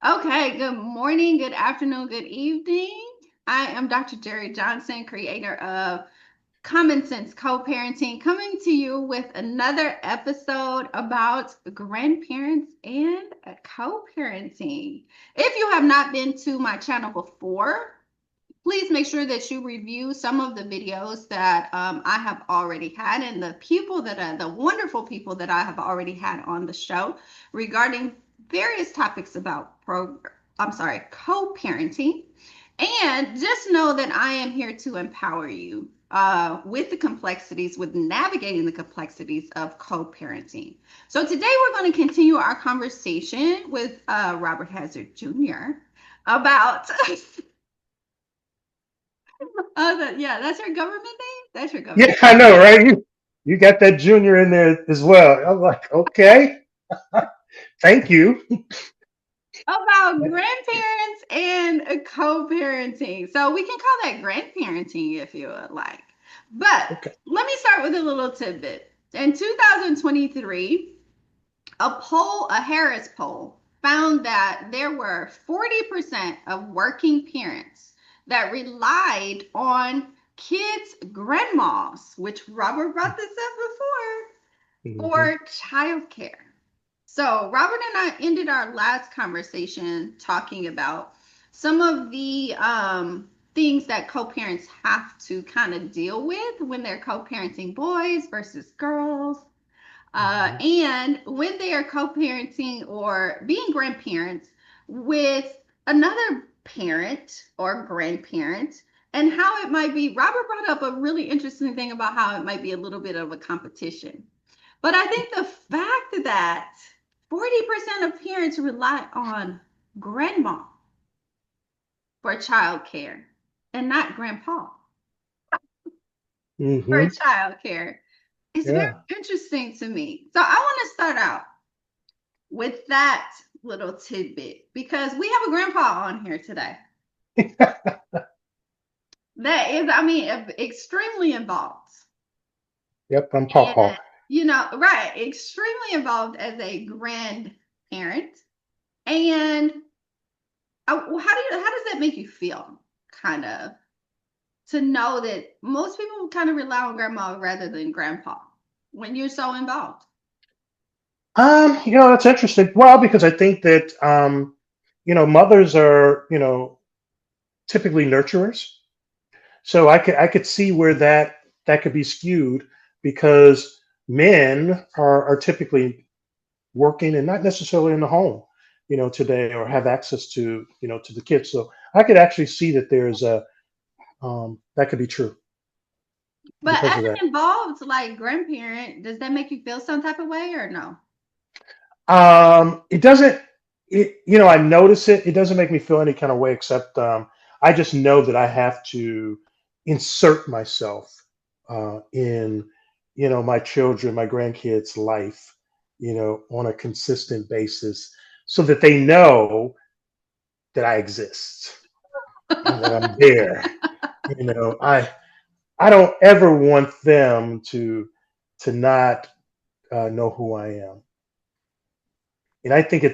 Okay, good morning, good afternoon, good evening. I am Dr. Jerry Johnson, creator of Common Sense Co-Parenting, coming to you with another episode about grandparents and co-parenting. If you have not been to my channel before, please make sure that you review some of the videos that I have already had and the wonderful people that I have already had on the show regarding various topics about co-parenting. And just know that I am here to empower you with navigating the complexities of co-parenting. So today we're going to continue our conversation with Robert Hazard Jr. about yeah, that's your government name? That's your Yeah, government I name. know, right? You got that junior in there as well. I'm like, okay, thank you. About grandparents and co-parenting. So we can call that grandparenting if you would like. But Okay. let me start with a little tidbit. In 2023, a Harris poll, found that there were 40% of working parents that relied on kids' grandmas, which Robert brought this up before, Hmm. for childcare. So, Robert and I ended our last conversation talking about some of the things that co parents have to kind of deal with when they're co parenting boys versus girls. Hmm. And when they are co parenting or being grandparents with another parent or grandparent, and how it might be. Robert brought up a really interesting thing about how it might be a little bit of a competition. But I think the fact that 40% of parents rely on grandma for childcare and not grandpa for Hmm. childcare is very Yeah. interesting to me. So I want to start out with that little tidbit because we have a grandpa on here today that is, I mean, extremely involved. Yep, I'm And, Pawpaw. right, extremely involved as a grandparent. And how does that make you feel, kind of, to know that most people kind of rely on grandma rather than grandpa when you're so involved? That's interesting. Well, because I think that mothers are, typically nurturers. So I could see where that could be skewed because men are typically working and not necessarily in the home, today or have access to the kids. So I could actually see that there's a that could be true But because as of that. an involved like grandparent, does that make you feel some type of way or no? It doesn't. I notice it. It doesn't make me feel any kind of way except I just know that I have to insert myself in, my children, my grandkids' life, on a consistent basis, so that they know that I exist and that I'm there. I don't ever want them to not know who I am. And I think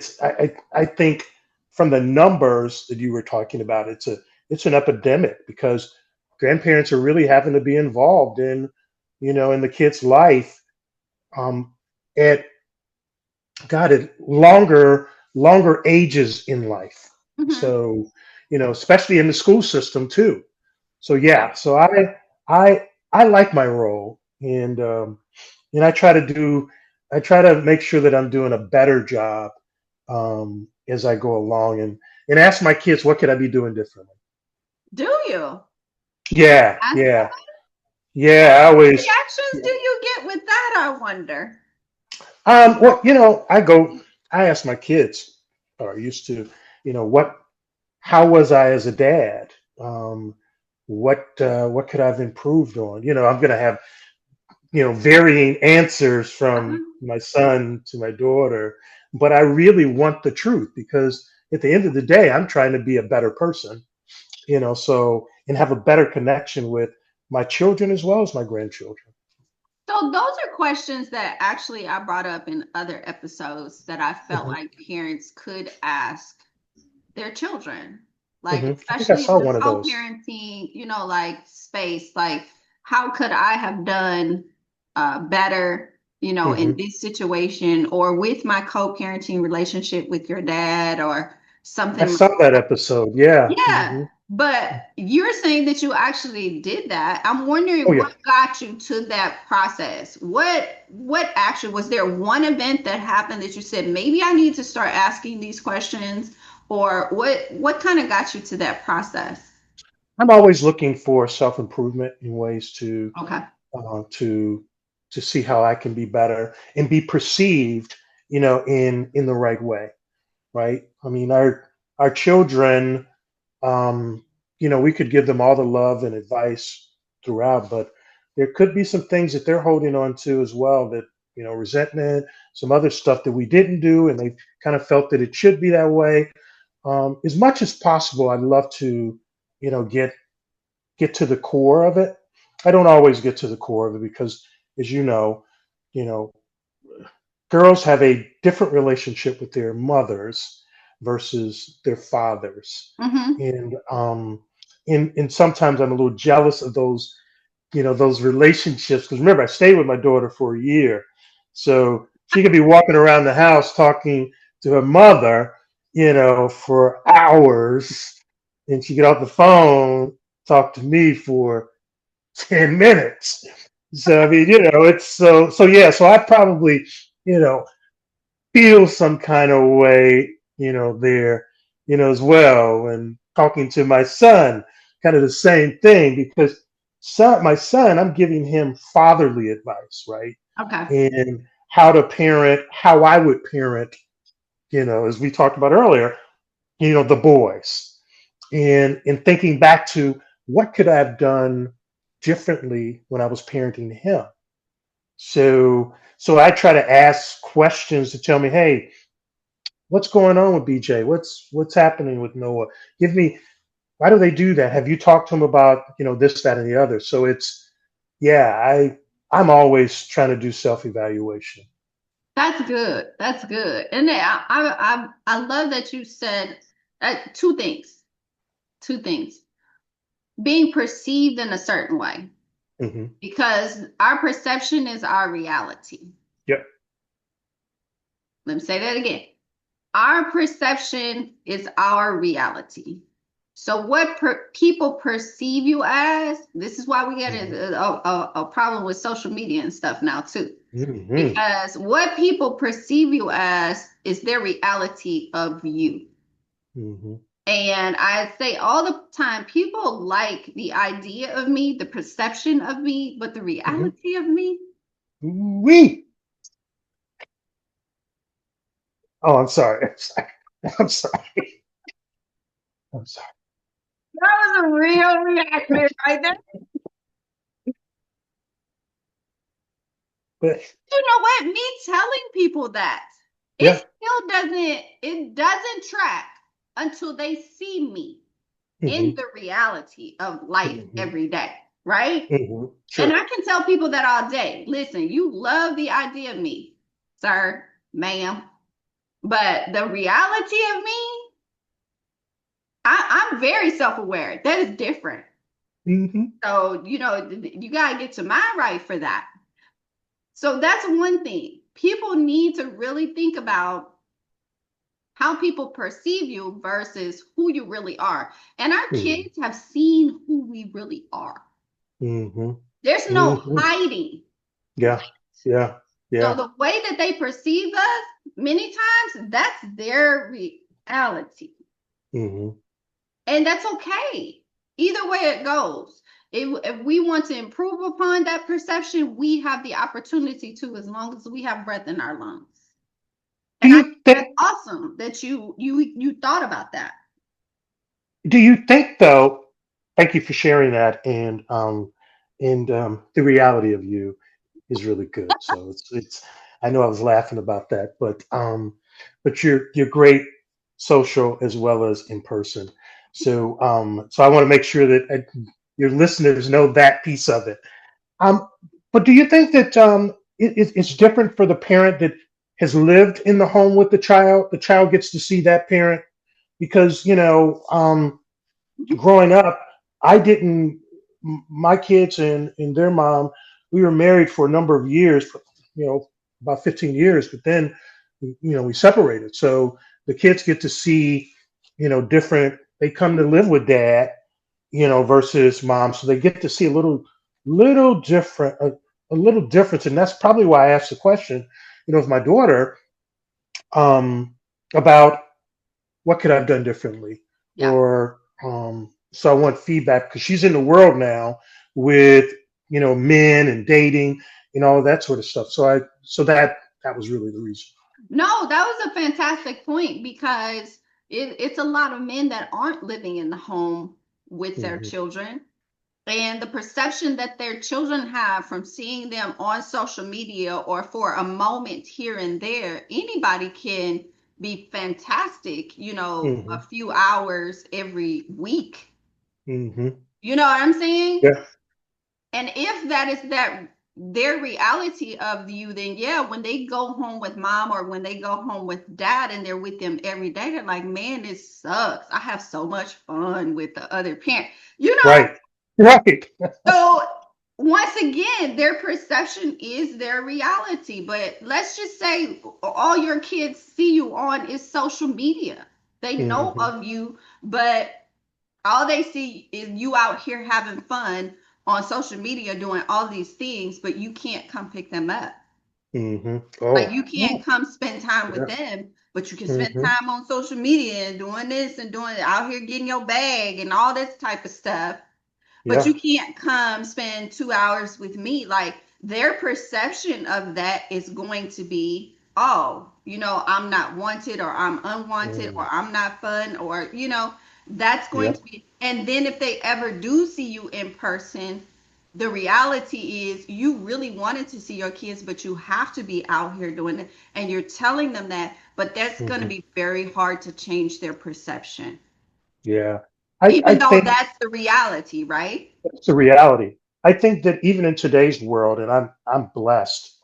I think from the numbers that you were talking about, it's an epidemic because grandparents are really having to be involved in the kid's life um, at at longer ages in life. Hmm. So, especially in the school system too. So yeah, so I like my role, and I try to make sure that I'm doing a better job as I go along, and ask my kids what could I be doing differently. Do you Yeah, ask yeah, them? yeah. What I kind of always, reactions do you get with that, I wonder? well, I ask my kids, or used to, what how was I as a dad? Um, what could I've improved on? I'm gonna have varying answers from Uh-huh. my son to my daughter, but I really want the truth because at the end of the day, I'm trying to be a better person, so and have a better connection with my children as well as my grandchildren. So those are questions that actually I brought up in other episodes that I felt Mhm. like parents could ask their children, like I think I especially saw in the one of those. co-parenting, like space, like how could I have done better, in Hmm this situation or with my co-parenting relationship with your dad or I something like saw that episode. Yeah. yeah, but you're saying that you actually did that. I'm Oh wondering yeah. what got you to that process. What actually was there one event that happened that you said maybe I need to start asking these questions or what kind of got you to that process? I'm always looking for self improvement in ways Okay. uh, to to see how I can be better and be perceived, in the right way, right? I mean, our children, um, we could give them all the love and advice throughout, but there could be some things that they're holding on to as well that, resentment, some other stuff that we didn't do, and they kind of felt that it should be that way. As much as possible, I'd love to, get to the core of it. I don't always get to the core of it because, as you know, girls have a different relationship with their mothers versus their fathers, Mm-hmm. and sometimes I'm a little jealous of those relationships because remember I stayed with my daughter for a year, so she could be walking around the house talking to her mother, for hours, and she get off the phone, talk to me for 10 minutes. So I mean, it's so yeah. So I probably, you know, feel some kind of way, there, as well. And talking to my son, kind of the same thing because my son, I'm giving him fatherly advice, right? Okay. And how to parent, how I would parent, as we talked about earlier, the boys, and thinking back to what could I have done differently when I was parenting him. So I try to ask questions to tell me, hey, what's going on with BJ? What's happening with Noah? Give me, why do they do that? Have you talked to him about, this, that, and the other? So yeah, I'm always trying to do self-evaluation. That's good. That's good. And then I love that you said two things. Two things. Being perceived in a certain way Hmm because our perception is our reality. Yep. Let me say that again. Our perception is our reality. So what people perceive you as, this is why we get hmm a problem with social media and stuff now too. hmm Because what people perceive you as is their reality of you. hmm And I say all the time, people like the idea of me, the perception of me, but the hmm reality of me, We. Oh, I'm sorry. I'm sorry. I'm sorry. that was a real reaction right there. But You know what? Me telling people that yeah. it doesn't track until they see me in hmm the reality of life hmm every day, right? And Sure. I can tell people that all day. Listen, you love the idea of me, sir, ma'am, but the reality of me, I'm very self-aware. That is different. hmm So, you gotta get your mind right for that. So that's one thing. People need to really think about how people perceive you versus who you really are. And our hmm kids have seen who we really are. hmm There's no hmm hiding. Yeah. Yeah. So Yeah. the way that they perceive us, many times, that's their reality. hmm And that's okay. Either way it goes. If we want to improve upon that perception, we have the opportunity to, as long as we have breath in our lungs. Do And I you think think? that's awesome that you thought about that. Do you think though? Thank you for sharing that, and the reality of you is really good. So it's. I know I was laughing about that, but you're great social as well as in person. So I want to make sure that your listeners know that piece of it. Um, but do you think that it's different for the parent that has lived in the home with the child? The child gets to see that parent, because growing up, I didn't. My kids and their mom, we were married for a number of years, you know, about 15 years, but then we separated. So the kids get to see, different. They come to live with dad, versus mom, so they get to see little different, a little difference, and that's probably why I asked the question, of my daughter, about what could I've done differently, Yeah. or so I want feedback because she's in the world now with men and dating, all that sort of stuff. So that was really the reason. No, that was a fantastic point because it's a lot of men that aren't living in the home with their Hmm. children. And the perception that their children have from seeing them on social media or for a moment here and there, anybody can be fantastic, a Hmm. few hours every week. Hmm. You know what I'm saying? Yeah. And if that is that their reality of you, then yeah, when they go home with mom or when they go home with dad and they're with them every day, they're like, man, this sucks. I have so much fun with the other parent. You know, Right. Right. so once again, their perception is their reality. But let's just say all your kids see you on is social media. They know Hmm. of you, but all they see is you out here having fun on social media doing all these things, but you can't come pick them up. Hmm. Like Oh. you can't Ooh, come spend time with yeah. them, but you can spend Hmm. time on social media and doing this and doing out here getting your bag and all this type of stuff, but Yeah. you can't come spend 2 hours with me. Like their perception of that is going to be, oh, I'm not wanted or I'm unwanted or Mm. I'm not fun or, that's going Yeah. to be. And then if they ever do see you in person, the reality is you really wanted to see your kids, but you have to be out here doing it. And you're telling them that, but that's going to Hmm. be very hard to change their perception, Yeah. I even though think that's the reality, right? it's a reality. I think that even in today's world, and I'm blessed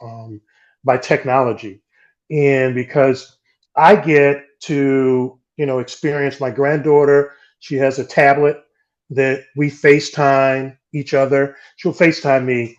by technology, and because I get to experience my granddaughter. She has a tablet that we FaceTime each other. She'll FaceTime me,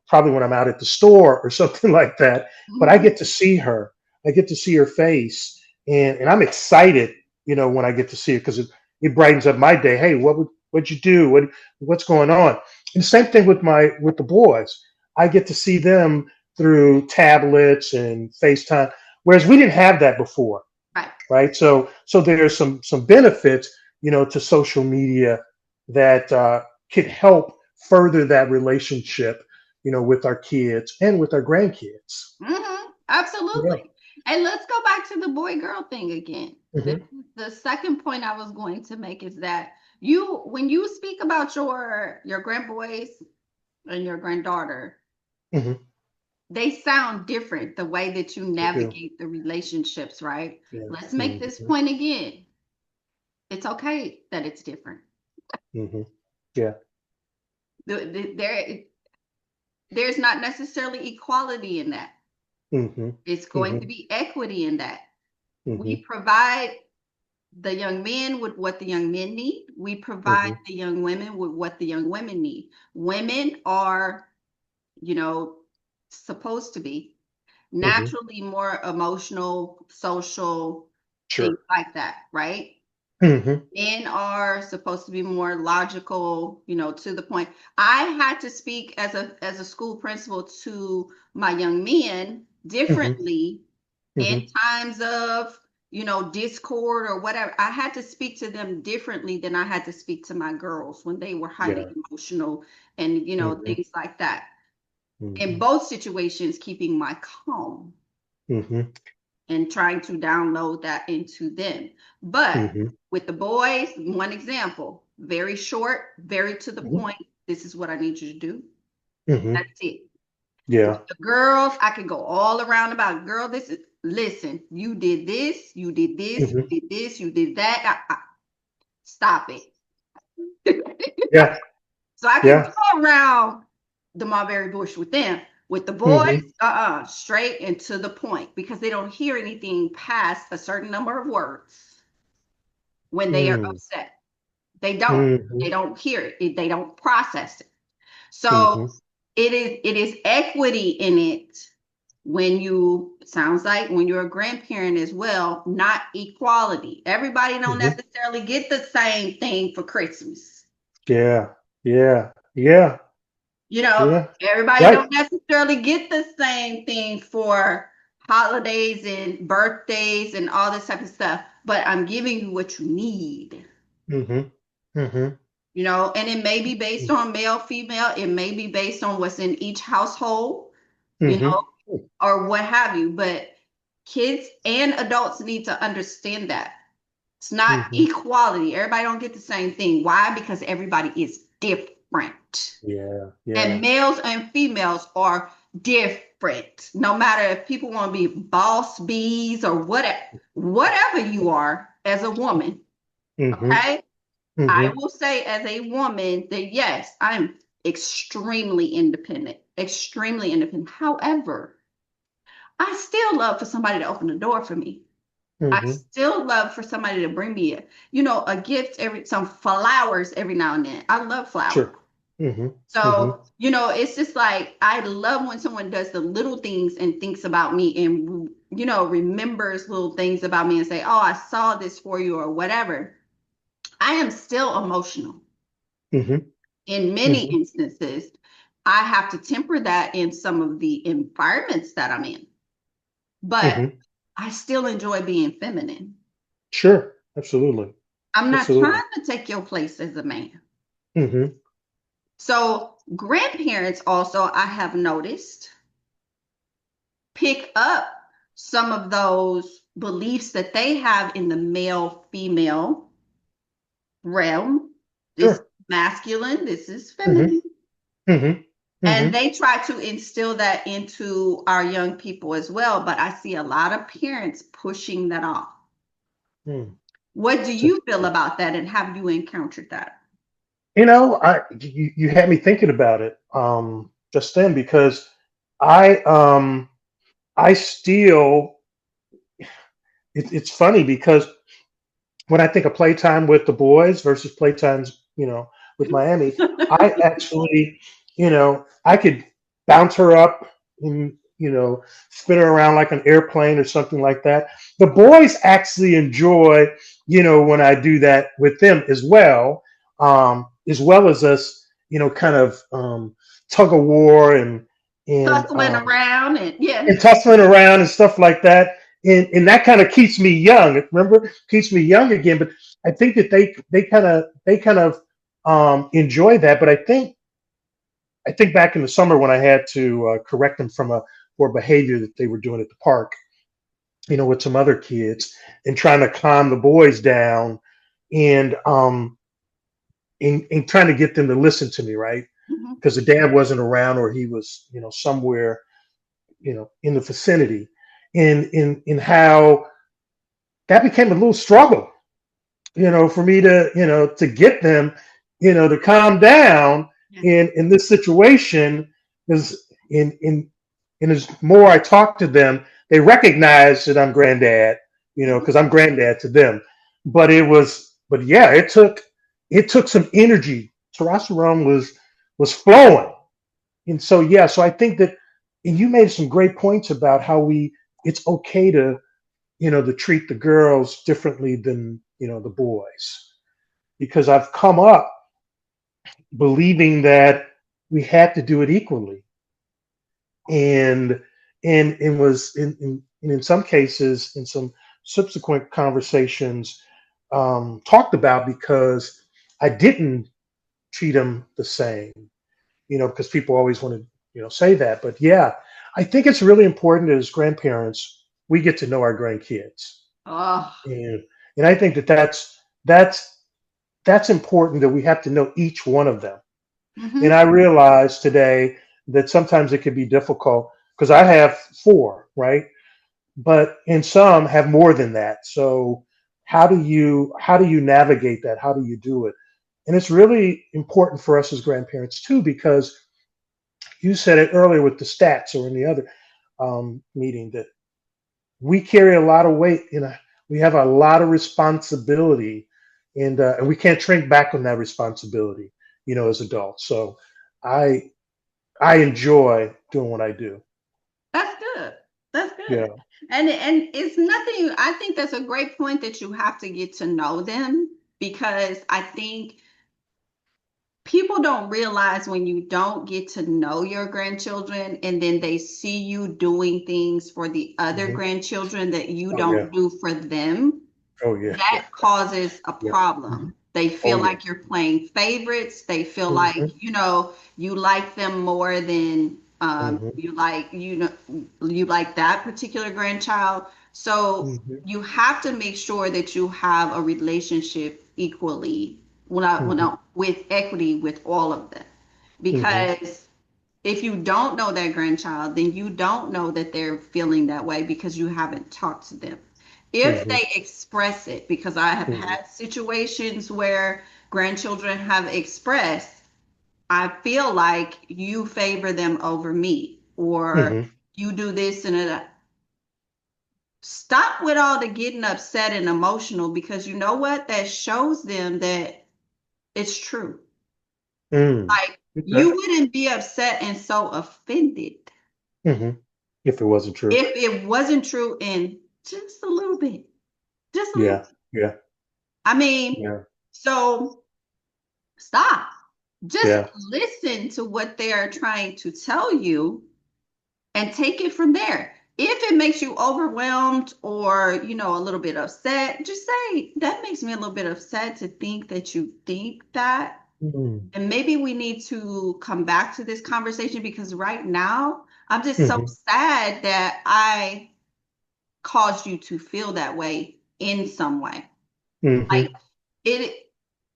probably when I'm out at the store or something like that. But I Mhm. get to see her. I get to see her face, and I'm excited, when I get to see her because it brightens up my day. Hey, what'd you do? What's going on? And the same thing with the boys. I get to see them through tablets and FaceTime, whereas we didn't have that before, Right. right? So there's some benefits, to social media that can help further that relationship, with our kids and with our grandkids. Yeah. Absolutely. And let's go back to the boy girl thing again. Hmm. The second point I was going to make is that when you speak about your grandboys and your granddaughter, Hmm. they sound different the way that you They do. navigate the relationships, right? Yeah. Let's make this Hmm. point again. It's okay that it's different. Hmm. Yeah. There's not necessarily equality in that. Hmm. It's going to Hmm. be equity in that. We Hmm. provide the young men with what the young men need. We provide Hmm. the young women with what the young women need. Women are, you know, supposed to be Hmm. naturally more emotional, social, things Sure. like that, right? Hmm. Men are supposed to be more logical, to the point. I had to speak as a school principal to my young men Hmm. differently in Hmm. times of discord or whatever. I had to speak to them differently than I had to speak to my girls when they were highly Yeah. emotional and Hmm. things like that. In Hmm. both situations, keeping my calm Hmm. and trying to download that into them. But Hmm. with the boys, one example, very short, very to the Hmm. point. This is what I need you to do. Hmm. That's it. With Yeah. the girls, I could go all around about, girl, this is, listen, you did this, you did this, Hmm. you did this, you did that. Stop it. Yeah. So I could Yeah. go around the mulberry bush with them. With the boys, Hmm. straight and to the point because they don't hear anything past a certain number of words. when they are Mm, upset. They don't. mhm, They don't hear it. They don't process it. So mhm, it is equity in it when you sounds like when you're a grandparent as well, not equality. Everybody don't mhm. necessarily get the same thing for Christmas. Yeah, yeah, yeah, You know, yeah. everybody Right. don't necessarily get the same thing for holidays and birthdays and all this type of stuff, but I'm giving you what you need. Mhm, mhm, And it may be based on male, female, it may be based on what's in each household, you know, mhm, or what have you, but kids and adults need to understand that. It's not mhm. equality. Everybody don't get the same thing. Why? Because everybody is different. Yeah, And yeah. males and females are different. No matter if people want to be boss bees or whatever you are as a woman, Mhm, okay? I mhm, will say as a woman that yes, I'm extremely independent, extremely independent. However, I still love for somebody to open the door for me. I mhm. still love for somebody to bring me a gift some flowers every now and then. I love flowers. Sure. Mhm, mhm, So, it's just like I love when someone does the little things and thinks about me and remembers little things about me and say, "Oh, I saw this for you" or whatever. I am still emotional. mhm, In many mhm, instances, I have to temper that in some of the environments that I'm in. But mhm. I still enjoy being feminine. Sure. Absolutely. I'm not Absolutely. trying to take your place as a man. Mhm, So, grandparents also, I have noticed, pick up some of those beliefs that they have in the male female realm. This is sure. masculine, this is Mhm, feminine. mhm, And mhm, they try to instill that into our young people as well. But I see a lot of parents pushing that off. mm. What do So, you feel about that? And have you encountered that? you had me thinking about it just then because I um I still it's funny because when I think of playtime with the boys versus playtimes, with Miami, I actually, I could bounce her up and, spin her around like an airplane or something like that. The boys actually enjoy, when I do that with them as well as us, kind of tug of war and Hustling around and yeah. and tussling around and stuff like that. And that kind of keeps me young. Remember, keeps me young again. But I think that they kind of enjoy that. But I think back in the summer when I had to correct them for behavior that they were doing at the park, with some other kids, and trying to calm the boys down, and and trying to get them to listen to me, right? Mhm. Because the dad wasn't around, or he was, somewhere, in the vicinity, in how that became a little struggle, for me to get them, to calm down Yeah. in this situation. Is in as more I talk to them, they recognize that I'm granddad, Mhm. because I'm granddad to them. But yeah, it took some energy. Testosterone was flowing, and so yeah, so I think that, and you made some great points about how it's okay to treat the girls differently than the boys, because I've come up believing that we had to do it equally, and and was in some cases, in some subsequent conversations, talked about, because I didn't treat them the same, because people always want to, say that. But yeah, I think it's really important that as grandparents, we get to know our grandkids. Oh. And I think that's important, that we have to know each one of them. And Hmm. I realize today that sometimes it can be difficult because I have four, right? But and some have more than that. So how do you navigate that? How do you do it? And it's really important for us as grandparents too, because you said it earlier with the stats, or in the other meeting, that we carry a lot of weight, we have a lot of responsibility and we can't shrink back on that responsibility, as adults. So I I enjoy doing what I do. That's good. That's good. Yeah. And it's nothing. I think that's a great point that you have to get to know them, because I think people don't realize when you don't get to know your grandchildren and then they see you doing things for the other Hmm. grandchildren that you Oh yeah. don't do for them, Oh yeah. Yeah. that causes a Yeah. Hmm. problem. They Oh feel yeah. like you're playing favorites. They feel like, Hmm. you like them more than Hmm. you like that particular grandchild. So Hmm. you have to make sure that you have a relationship equally, Hmm. with equity with all of them. Hmm. Because if you don't know that grandchild, then you don't know that they're feeling that way because you haven't talked to them. If Hmm. they express it, because I have Hmm. had situations where grandchildren have expressed, I feel like you favor them over me, or Hmm. you do this and that. Stop with all the getting upset and emotional, because you know what? That shows them that it's true. Mm. Like, Okay. you wouldn't be upset and so offended Hmm. If it wasn't true. if it wasn't true in just a little bit. Just a little. Yeah. Yeah. I mean, Yeah. so stop. Just Yeah. listen to what they are trying to tell you and take it from there. If it makes you overwhelmed or, a little bit upset, just say, that makes me a little bit upset to think that you think that. Mm. And maybe we need to come back to this conversation, because right now I'm just so Hmm. sad that I caused you to feel that way in some way. Like, Hmm. it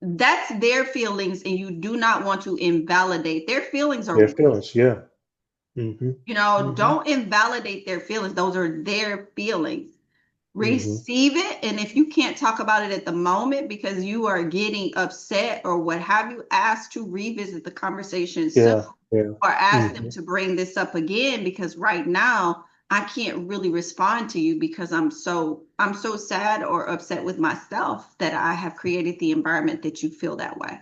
that's their feelings, and you do not want to invalidate their feelings. Are Their feelings. Yeah. Hmm. Hmm. don't invalidate their feelings. Those are their feelings. Hmm. Receive it, and if you can't talk about it at the moment because you are getting upset or what have you, ask to revisit the conversation soon, Yeah. Yeah. or ask them Hmm. to bring this up again, because right now I can't really respond to you because I'm so sad or upset with myself that I have created the environment that you feel that way.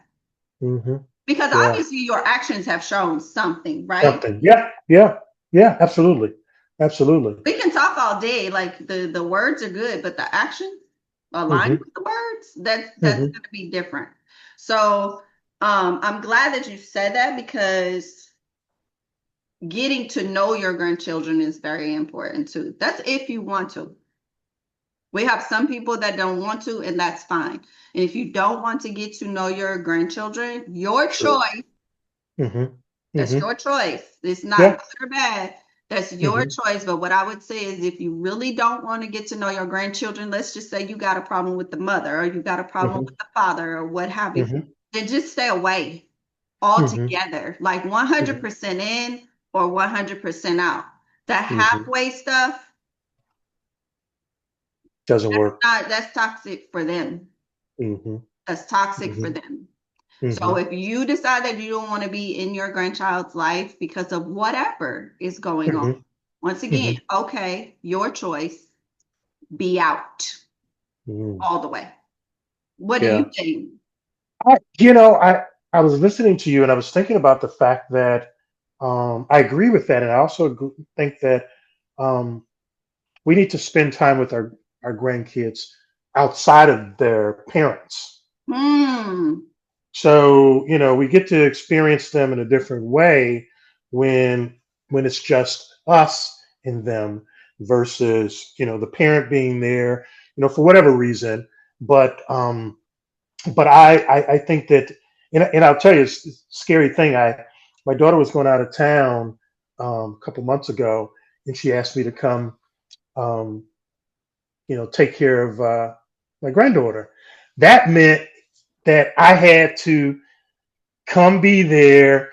Hmm. Because Yeah. obviously your actions have shown something, right? Something. Yeah. Yeah. Yeah. Absolutely. Absolutely. We can talk all day, like the words are good, but the actions align Hmm. with the words, that's Hmm. going to be different. So I'm glad that you said that, because getting to know your grandchildren is very important too. That's if you want to. We have some people that don't want to, and that's fine. And if you don't want to get to know your grandchildren, your True. choice. Hmm. That's Hmm. your choice. It's not Yeah. good or bad. That's your Hmm. choice. But what I would say is, if you really don't want to get to know your grandchildren, let's just say you got a problem with the mother, or you got a problem Hmm. with the father, or what have you, Hmm. then just stay away Hmm. altogether, like Hmm. 100% in or 100% out. That Hmm. halfway stuff, Doesn't work. that's toxic for them. Hmm. That's toxic for Hmm. them. So Hmm. if you decide that you don't want to be in your grandchild's life because of whatever is going on, Hmm. once again, Hmm. okay, your choice, be out Hmm. all the way. What do you Yeah. think? I was listening to you and I was thinking about the fact that I agree with that, and I also think that um, we need to spend time with our grandkids outside of their parents. Hmm. So we get to experience them in a different way when it's just us and them versus the parent being there, for whatever reason. But I think that, and I'll tell you a scary thing. My daughter was going out of town a couple months ago, and she asked me to come, um, take care of my granddaughter. That meant that I had to come be there,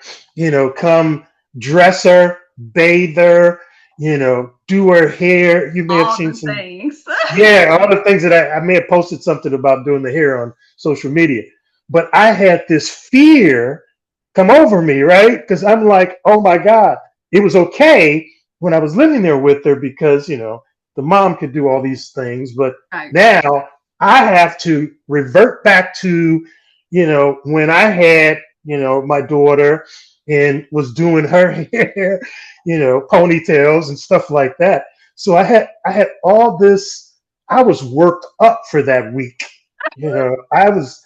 come dress her, bathe her, do her hair. You may have All seen the some, things. yeah, all the things that I may have posted something about doing the hair on social media. But I had this fear come over me, right? Because I'm like, oh my God, it was okay when I was living there with her because, the mom could do all these things. But Right. now I have to revert back to, when I had, my daughter and was doing her hair, ponytails and stuff like that. So I had all this. I was worked up for that week. I was,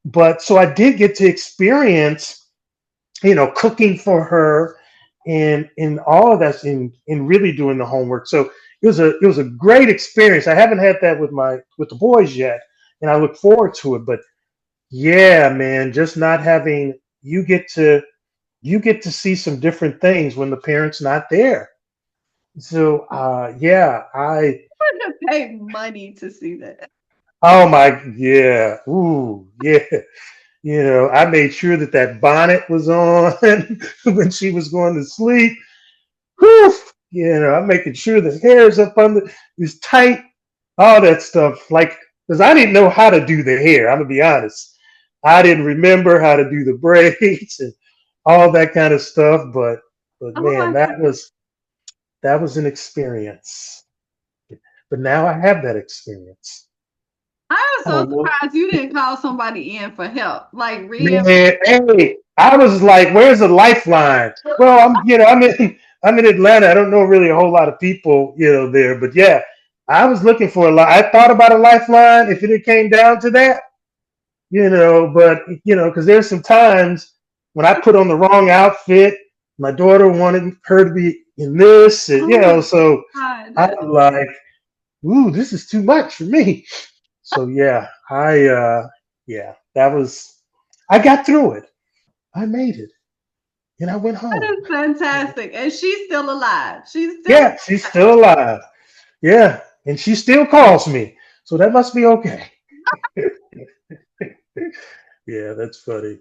but so I did get to experience, cooking for her and all of that in really doing the homework. So it was a great experience. I haven't had that with the boys yet, and I look forward to it. But yeah, man, just not having you get to see some different things when the parent's not there. So yeah, I To pay money to see that. oh my yeah, ooh yeah. I made sure that that bonnet was on when she was going to sleep. Whew, I'm making sure the hair is up under is tight, all that stuff. Like, because I didn't know how to do the hair. I'm gonna be honest. I didn't remember how to do the braids and all that kind of stuff. But Oh man, my that was an experience. But now I have that experience. I was I'm a so little surprised you didn't call somebody in for help. Like man. real. Hey, I was like, "Where's the lifeline?" Well, I'm in Atlanta. I don't know really a whole lot of people, there. But yeah, I was looking for a lot. I thought about a lifeline if it came down to that, but because there's some times when I put on the wrong outfit, my daughter wanted her to be in this, and Oh my so God. I'm like, "Ooh, this is too much for me." So yeah, yeah, that was. I got through it. I made it, and I went That home. is fantastic. And she's still alive. She's still Yeah, she's still alive. Yeah, and she still calls me, so that must be okay. Yeah, that's funny.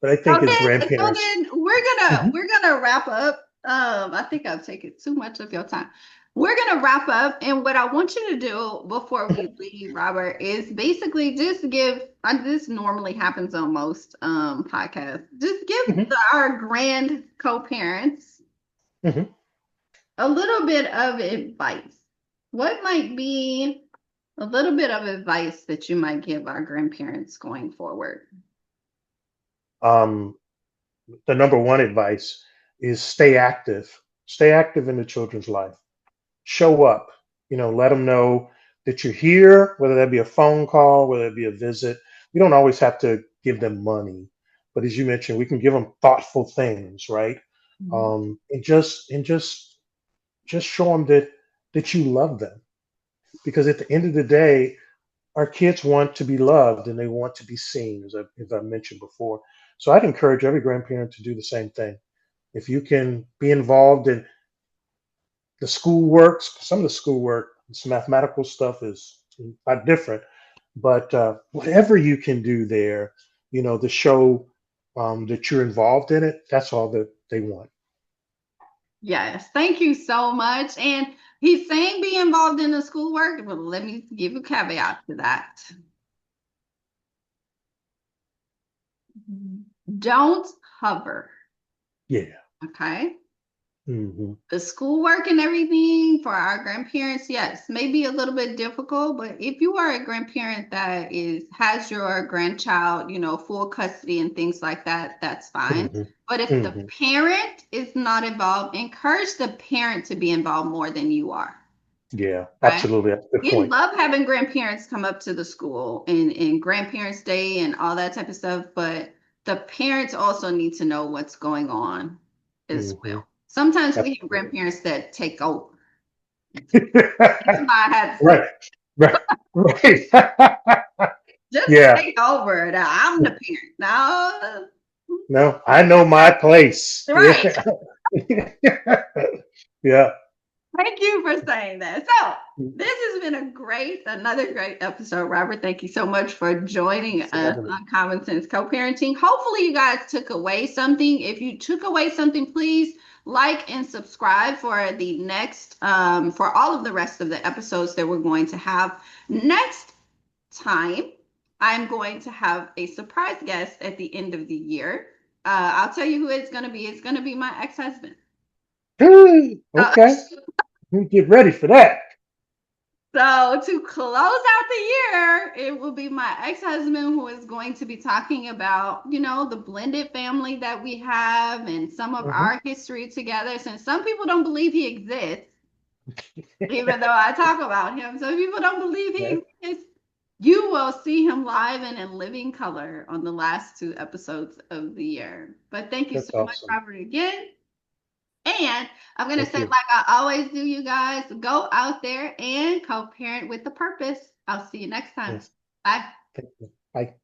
But I think as so grandparents, then we're gonna mhm, we're gonna wrap up. I think I've taken too much of your time. We're gonna wrap up, and what I want you to do before we leave, Robert, is basically just give. This normally happens on most podcasts. Just give mhm, our grand co-parents mhm. a little bit of advice. What might be a little bit of advice that you might give our grandparents going forward? Um, the number one advice is stay active. Stay active in the children's life. Show up. Let them know that you're here, whether that be a phone call, whether it be a visit. We don't always have to give them money, but as you mentioned, we can give them thoughtful things, right? And just show them that you love them, because at the end of the day, our kids want to be loved and they want to be seen, as I mentioned before. So I'd encourage every grandparent to do the same thing. If you can be involved in the schoolwork, some of the schoolwork, some mathematical stuff is not different, but whatever you can do there, to show that you're involved in it, that's all that they want. Yes, thank you so much. And he's saying be involved in the schoolwork, but let me give a caveat to that. Don't hover. Yeah. Okay. Hmm. The schoolwork and everything for our grandparents, yes, may be a little bit difficult, but if you are a grandparent that has your grandchild, full custody and things like that, that's fine. Hmm. But if the Hmm. parent is not involved, encourage the parent to be involved more than you are. Yeah, Okay. absolutely. That's a good We point. love having grandparents come up to the school and grandparents day and all that type of stuff, but the parents also need to know what's going on as Hmm. well. Sometimes we have Absolutely. grandparents that take over. That's why I had to say, Right. Right. Right. just Yeah. take over. Now, I'm the parent. Now, No, I know my place. right. Yeah. Yeah. Thank you for saying that. So, this has been another great episode, Robert. Thank you so much for joining Thanks for us having me. on Common Sense Co-Parenting. Hopefully, you guys took away something. If you took away something, please like and subscribe for the next, for all of the rest of the episodes that we're going to have next time. I'm going to have a surprise guest at the end of the year. I'll tell you who it's going to be. It's going to be my ex-husband. Uh, Okay. Get ready for that. So to close out the year, it will be my ex-husband who is going to be talking about, the blended family that we have and some of Hmm. our history together. Since some people don't believe he exists, even though I talk about him, some people don't believe he Right. exists. You will see him live and in living color on the last two episodes of the year. But thank you so That's much, awesome. Robert, again. And I'm going to Thank say, like you. I always do, you guys, go out there and co parent with the purpose. I'll see you next time. Yes. Bye. Thank you. Bye.